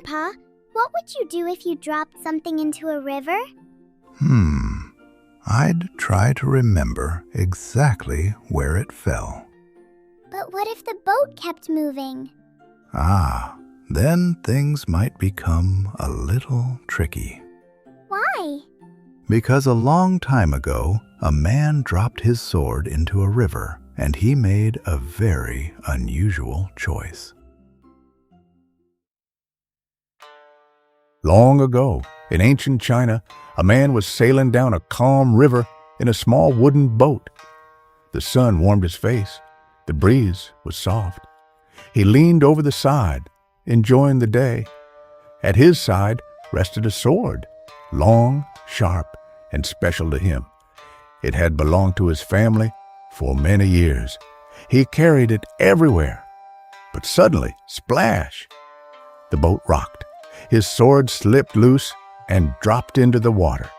Grandpa, what would you do if you dropped something into a river? I'd try to remember exactly where it fell. But what if the boat kept moving? Then things might become a little tricky. Why? Because a long time ago, a man dropped his sword into a river, and he made a very unusual choice. Long ago, in ancient China, a man was sailing down a calm river in a small wooden boat. The sun warmed his face. The breeze was soft. He leaned over the side, enjoying the day. At his side rested a sword, long, sharp, and special to him. It had belonged to his family for many years. He carried it everywhere. But suddenly, splash! The boat rocked. His sword slipped loose and dropped into the water.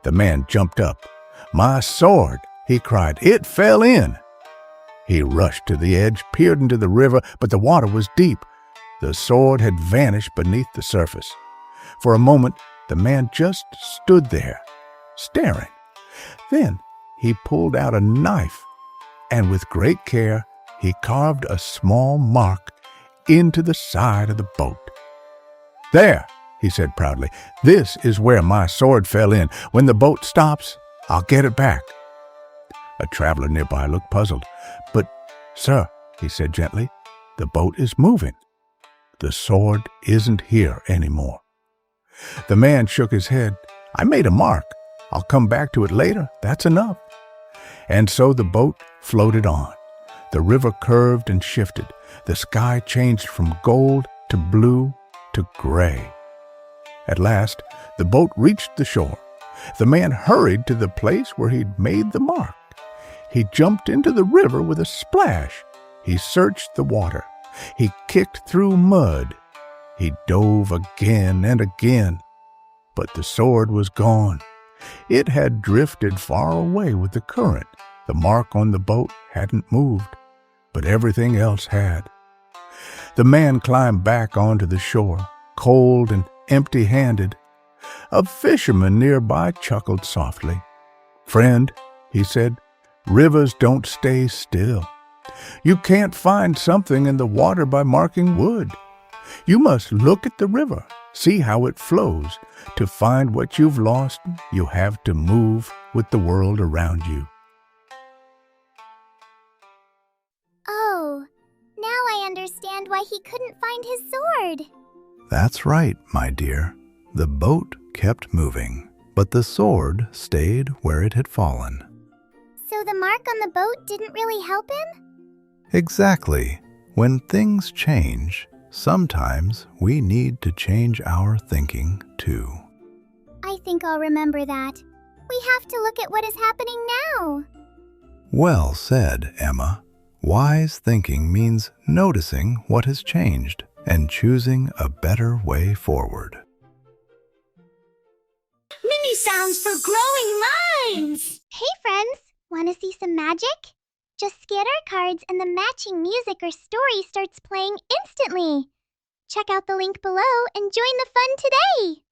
The man jumped up. "My sword!" he cried. "It fell in!" He rushed to the edge, peered into the river, but the water was deep. The sword had vanished beneath the surface. For a moment, the man just stood there, staring. Then he pulled out a knife, and with great care, he carved a small mark into the side of the boat. "There," he said proudly, "this is where my sword fell in. When the boat stops, I'll get it back." A traveler nearby looked puzzled. "But, sir," he said gently, "the boat is moving. The sword isn't here anymore." The man shook his head. "I made a mark. I'll come back to it later. That's enough." And so the boat floated on. The river curved and shifted. The sky changed from gold to blue to gray. At last, the boat reached the shore. The man hurried to the place where he'd made the mark. He jumped into the river with a splash. He searched the water. He kicked through mud. He dove again and again. But the sword was gone. It had drifted far away with the current. The mark on the boat hadn't moved, but everything else had. The man climbed back onto the shore, cold and empty-handed. A fisherman nearby chuckled softly. "Friend," he said, "rivers don't stay still. You can't find something in the water by marking wood. You must look at the river, see how it flows. To find what you've lost, you have to move with the world around you." Oh, now I understand why he couldn't find his sword. That's right, my dear. The boat kept moving, but the sword stayed where it had fallen. So the mark on the boat didn't really help him? Exactly. When things change, sometimes we need to change our thinking too. I think I'll remember that. We have to look at what is happening now. Well said, Emma. Wise thinking means noticing what has changed and choosing a better way forward. Mini sounds for growing minds! Hey friends, want to see some magic? Just scan our cards and the matching music or story starts playing instantly. Check out the link below and join the fun today!